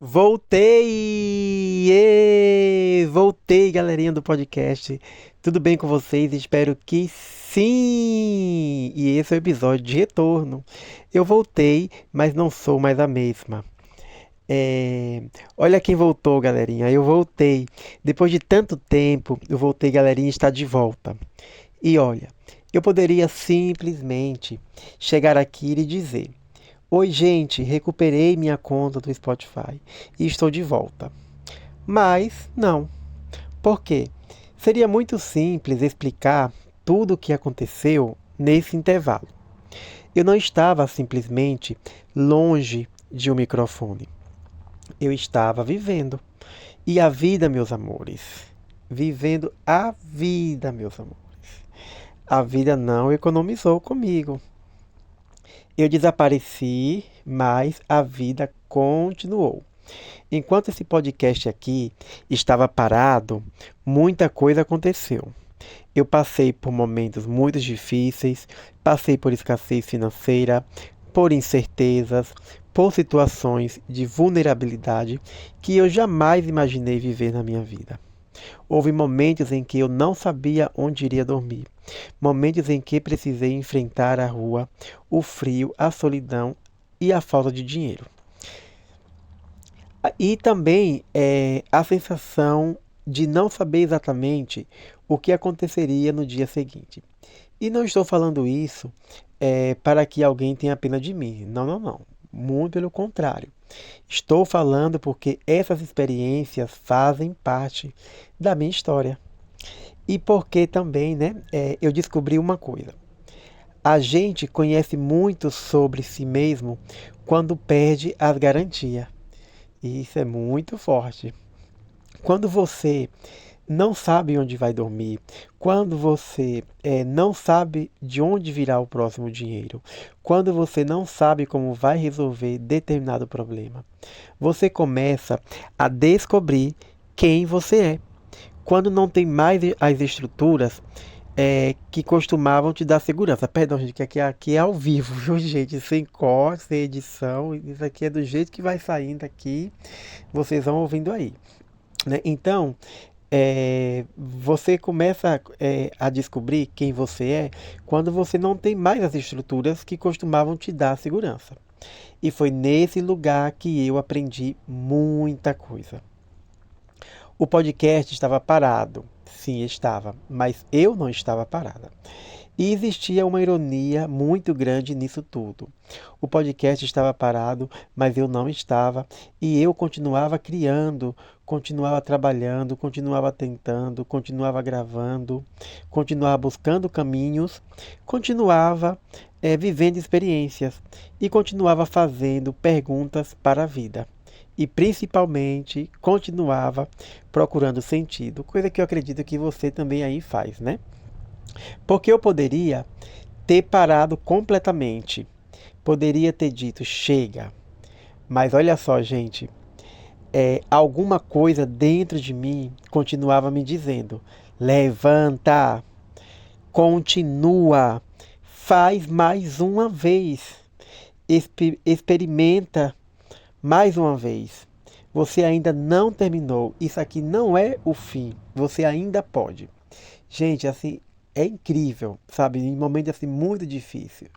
Voltei! Voltei, galerinha do podcast. Tudo bem com vocês? Espero que sim! E esse é o episódio de retorno. Eu voltei, mas não sou mais a mesma. É, Olha quem voltou, galerinha. Eu voltei. Depois de tanto tempo, eu voltei, galerinha, está de volta. E olha, eu poderia simplesmente chegar aqui e dizer: Oi, gente, recuperei minha conta do Spotify e estou de volta. Mas não. Por quê? Seria muito simples explicar tudo o que aconteceu nesse intervalo. Eu não estava simplesmente longe de um microfone. Eu estava vivendo. E a vida, meus amores. Vivendo a vida, meus amores. A vida não economizou comigo. Eu desapareci, mas a vida continuou. Enquanto esse podcast aqui estava parado, muita coisa aconteceu. Eu passei por momentos muito difíceis, passei por escassez financeira, por incertezas, por situações de vulnerabilidade que eu jamais imaginei viver na minha vida. Houve momentos em que eu não sabia onde iria dormir, momentos em que precisei enfrentar a rua, o frio, a solidão e a falta de dinheiro. E também a sensação de não saber exatamente o que aconteceria no dia seguinte. E não estou falando isso para que alguém tenha pena de mim. Não, não, não. Muito pelo contrário. Estou falando porque essas experiências fazem parte da minha história. E porque também, né, eu descobri uma coisa. A gente conhece muito sobre si mesmo quando perde as garantias. E isso é muito forte. Quando você não sabe onde vai dormir, quando você não sabe de onde virá o próximo dinheiro, quando você não sabe como vai resolver determinado problema, você começa a descobrir quem você é. Quando não tem mais as estruturas que costumavam te dar segurança. Perdão, gente, que aqui é ao vivo, viu, gente? Sem corte, sem edição. Isso aqui é do jeito que vai saindo aqui. Vocês vão ouvindo aí, né? Então, você começa a descobrir quem você é quando você não tem mais as estruturas que costumavam te dar segurança. E foi nesse lugar que eu aprendi muita coisa. O podcast estava parado. Sim, estava, mas eu não estava parada. E existia uma ironia muito grande nisso tudo. O podcast estava parado, mas eu não estava, e eu continuava criando, continuava trabalhando, continuava tentando, continuava gravando, continuava buscando caminhos, continuava vivendo experiências e continuava fazendo perguntas para a vida. E principalmente continuava procurando sentido, coisa que eu acredito que você também aí faz, né? Porque eu poderia ter parado completamente. Poderia ter dito, chega. Mas olha só, gente, alguma coisa dentro de mim continuava me dizendo: levanta, continua, faz mais uma vez, experimenta mais uma vez. Você ainda não terminou. Isso aqui não é o fim. Você ainda pode. Gente, assim, é incrível, sabe? Em momentos assim muito difíceis.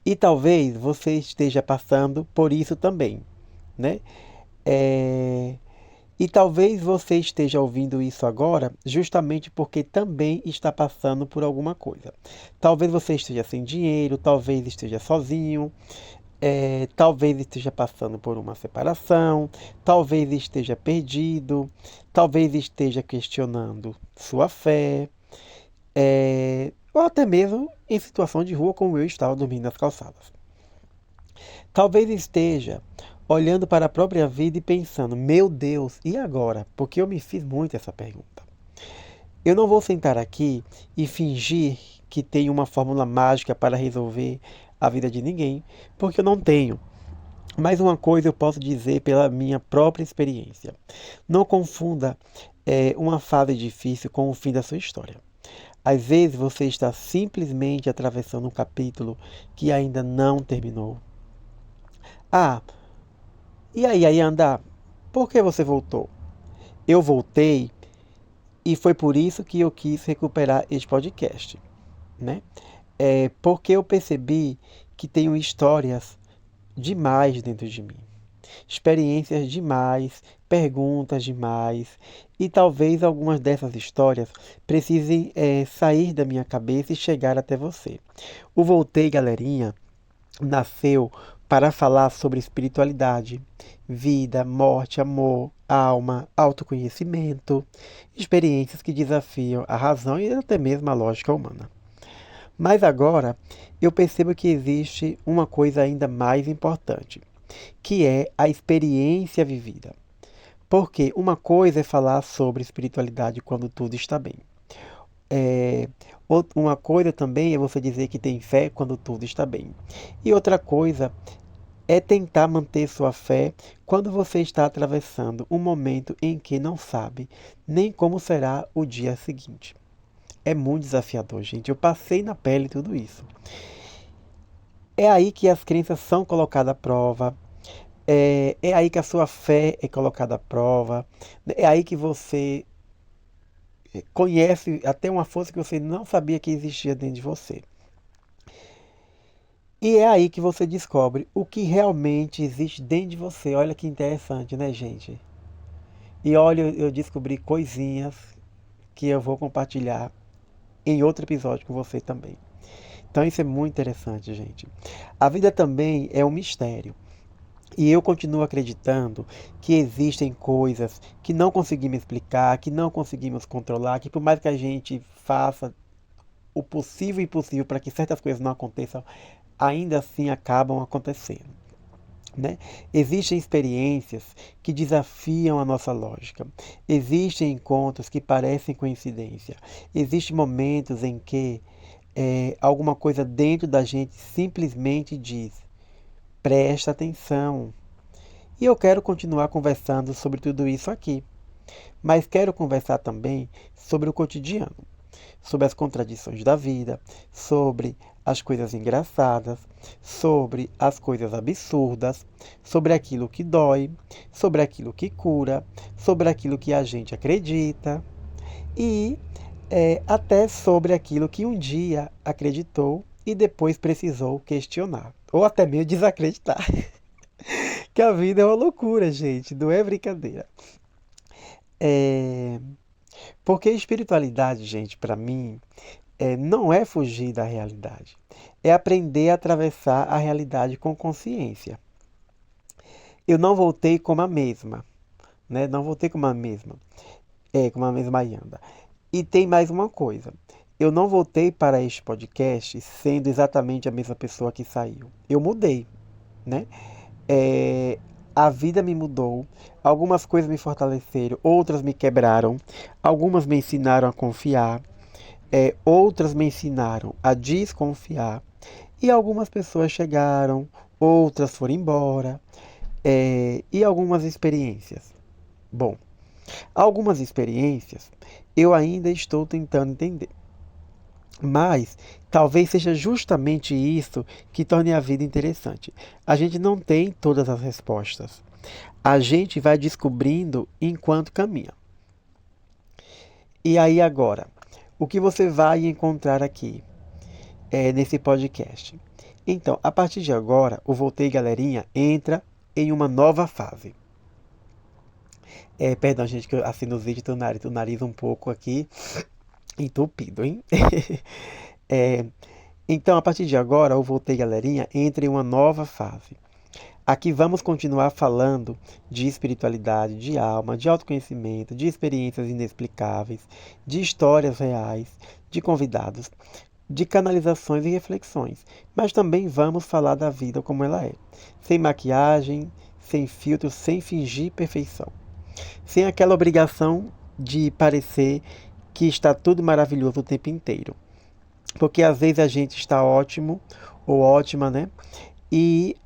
E talvez você esteja passando por isso também, né? É, E talvez você esteja ouvindo isso agora justamente porque também está passando por alguma coisa. Talvez você esteja sem dinheiro, talvez esteja sozinho, talvez esteja passando por uma separação, talvez esteja perdido, talvez esteja questionando sua fé, ou até mesmo em situação de rua como eu estava dormindo nas calçadas. Talvez esteja olhando para a própria vida e pensando: meu Deus, e agora? Porque eu me fiz muito essa pergunta. Eu não vou sentar aqui e fingir que tenho uma fórmula mágica para resolver a vida de ninguém, porque eu não tenho. Mas uma coisa eu posso dizer pela minha própria experiência: não confunda uma fase difícil com o fim da sua história. Às vezes você está simplesmente atravessando um capítulo que ainda não terminou. Ah, E aí, Ayanda, por que você voltou? Eu voltei e foi por isso que eu quis recuperar este podcast, né? Porque eu percebi que tenho histórias demais dentro de mim, experiências demais, perguntas demais, e talvez algumas dessas histórias precisem sair da minha cabeça e chegar até você. O Voltei, galerinha, nasceu para falar sobre espiritualidade, vida, morte, amor, alma, autoconhecimento, experiências que desafiam a razão e até mesmo a lógica humana. Mas agora eu percebo que existe uma coisa ainda mais importante, que é a experiência vivida. Porque uma coisa é falar sobre espiritualidade quando tudo está bem. É, uma coisa também é você dizer que tem fé quando tudo está bem. E outra coisa é tentar manter sua fé quando você está atravessando um momento em que não sabe nem como será o dia seguinte. É muito desafiador, gente. Eu passei na pele tudo isso. É aí que as crenças são colocadas à prova. É aí que a sua fé é colocada à prova. É aí que você conhece até uma força que você não sabia que existia dentro de você. E é aí que você descobre o que realmente existe dentro de você. Olha que interessante, né, gente? E olha, eu descobri coisinhas que eu vou compartilhar em outro episódio com você também. Então isso é muito interessante, gente. A vida também é um mistério. E eu continuo acreditando que existem coisas que não conseguimos explicar, que não conseguimos controlar, que por mais que a gente faça o possível e impossível para que certas coisas não aconteçam, ainda assim acabam acontecendo. Né? Existem experiências que desafiam a nossa lógica. Existem encontros que parecem coincidência. Existem momentos em que alguma coisa dentro da gente simplesmente diz: presta atenção. E eu quero continuar conversando sobre tudo isso aqui, mas quero conversar também sobre o cotidiano, sobre as contradições da vida, sobre as coisas engraçadas, sobre as coisas absurdas, sobre aquilo que dói, sobre aquilo que cura, sobre aquilo que a gente acredita e até sobre aquilo que um dia acreditou e depois precisou questionar, ou até mesmo desacreditar. Que a vida é uma loucura, gente, não é brincadeira. É, Porque espiritualidade, gente, para mim, não é fugir da realidade. É aprender a atravessar a realidade com consciência. Eu não voltei como a mesma, né? Não voltei como a mesma, como a mesma Yanda. E tem mais uma coisa. Eu não voltei para este podcast sendo exatamente a mesma pessoa que saiu. Eu mudei, né? É, a vida me mudou, algumas coisas me fortaleceram, outras me quebraram, algumas me ensinaram a confiar, outras me ensinaram a desconfiar, e algumas pessoas chegaram, outras foram embora, e algumas experiências. Bom, algumas experiências eu ainda estou tentando entender. Mas talvez seja justamente isso que torne a vida interessante. A gente não tem todas as respostas. A gente vai descobrindo enquanto caminha. E aí agora, o que você vai encontrar aqui nesse podcast? Então, a partir de agora, o Voltei Galerinha entra em uma nova fase. Perdão, gente, que eu assino os vídeos do nariz um pouco aqui entupido, hein? É, então, a partir de agora, o Voltei Galerinha entra em uma nova fase. Aqui vamos continuar falando de espiritualidade, de alma, de autoconhecimento, de experiências inexplicáveis, de histórias reais, de convidados, de canalizações e reflexões. Mas também vamos falar da vida como ela é, sem maquiagem, sem filtro, sem fingir perfeição, sem aquela obrigação de parecer que está tudo maravilhoso o tempo inteiro. Porque às vezes a gente está ótimo ou ótima, né? E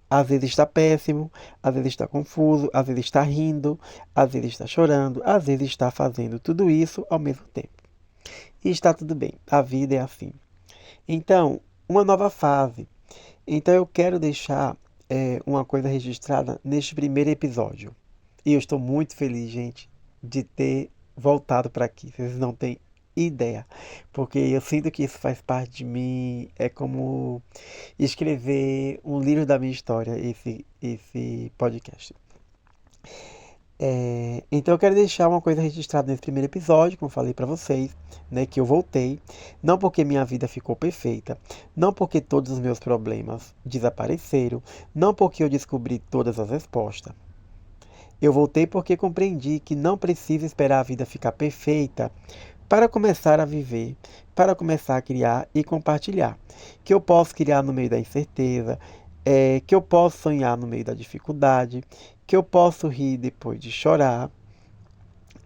às vezes está péssimo, às vezes está confuso, às vezes está rindo, às vezes está chorando, às vezes está fazendo tudo isso ao mesmo tempo. E está tudo bem, a vida é assim. Então, uma nova fase. Então eu quero deixar uma coisa registrada neste primeiro episódio. E eu estou muito feliz, gente, de ter voltado para aqui. Vocês não têm ideia, porque eu sinto que isso faz parte de mim. É como escrever um livro da minha história, esse podcast. Então eu quero deixar uma coisa registrada nesse primeiro episódio, como eu falei para vocês, né, que eu voltei, não porque minha vida ficou perfeita, não porque todos os meus problemas desapareceram, não porque eu descobri todas as respostas. Eu voltei porque compreendi que não preciso esperar a vida ficar perfeita para começar a viver, para começar a criar e compartilhar. Que eu posso criar no meio da incerteza, que eu posso sonhar no meio da dificuldade, que eu posso rir depois de chorar,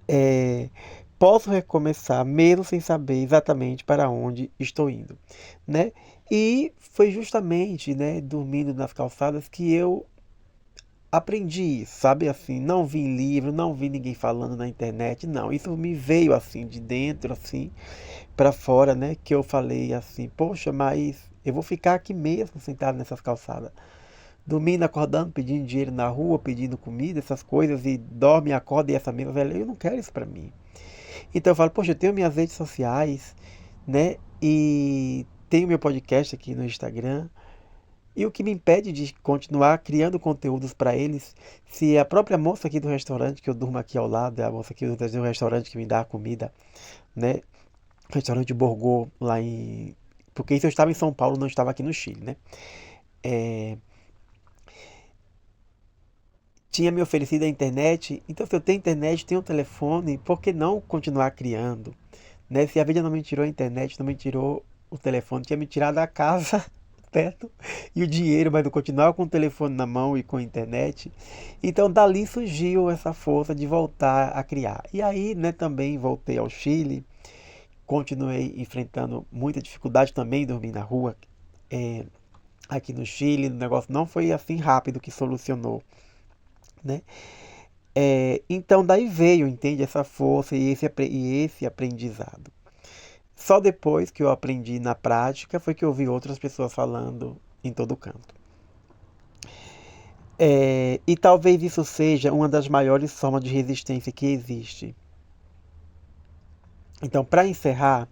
é, posso recomeçar mesmo sem saber exatamente para onde estou indo, né? E foi justamente, né, dormindo nas calçadas que eu aprendi isso, sabe? Assim, não vi em livro, não vi ninguém falando na internet, não. Isso me veio assim de dentro, assim, para fora, né? Que eu falei assim, poxa, mas eu vou ficar aqui mesmo sentado nessas calçadas. Dormindo, acordando, pedindo dinheiro na rua, pedindo comida, essas coisas, e dorme, acorda e essa mesma velha, eu não quero isso pra mim. Então eu falo, poxa, eu tenho minhas redes sociais, né? E tenho meu podcast aqui no Instagram. E o que me impede de continuar criando conteúdos para eles, se a própria moça aqui do restaurante, que eu durmo aqui ao lado, é a moça aqui do restaurante que me dá a comida, né? Restaurante Borgô, lá em. Porque isso eu estava em São Paulo, não estava aqui no Chile, né? É, tinha me oferecido a internet, então se eu tenho internet, tenho um telefone, por que não continuar criando? Né? Se a vida não me tirou a internet, não me tirou o telefone, tinha me tirado a casa perto e o dinheiro, mas eu continuava com o telefone na mão e com a internet. Então dali surgiu essa força de voltar a criar. E aí, né, também voltei ao Chile, continuei enfrentando muita dificuldade também, dormir na rua. é, Aqui no Chile, o negócio não foi assim rápido que solucionou, né? Então daí veio, entende, essa força e esse aprendizado. Só depois que eu aprendi na prática foi que eu vi outras pessoas falando em todo canto. E talvez isso seja uma das maiores formas de resistência que existe. Então, para encerrar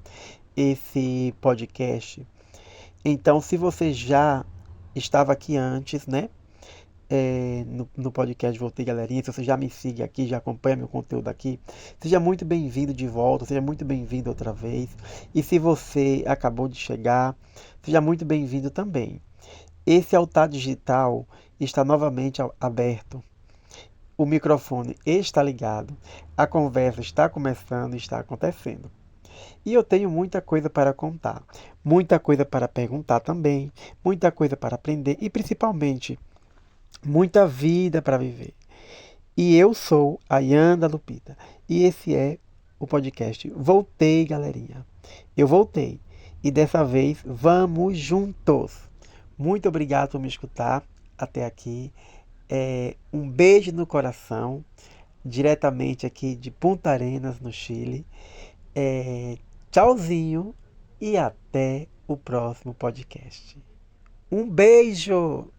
esse podcast, então se você já estava aqui antes, né? No podcast Voltei Galerinha, se você já me segue aqui, já acompanha meu conteúdo aqui, seja muito bem-vindo de volta, seja muito bem-vindo outra vez. E se você acabou de chegar, seja muito bem-vindo também. Esse altar digital está novamente aberto. O microfone está ligado. A conversa está começando e está acontecendo. E eu tenho muita coisa para contar, muita coisa para perguntar também, muita coisa para aprender e principalmente muita vida para viver. E eu sou a Yanda Lupita. E esse é o podcast Voltei, galerinha. Eu voltei. E dessa vez vamos juntos. Muito obrigado por me escutar até aqui. Um beijo no coração, diretamente aqui de Punta Arenas, no Chile. Tchauzinho e até o próximo podcast. Um beijo!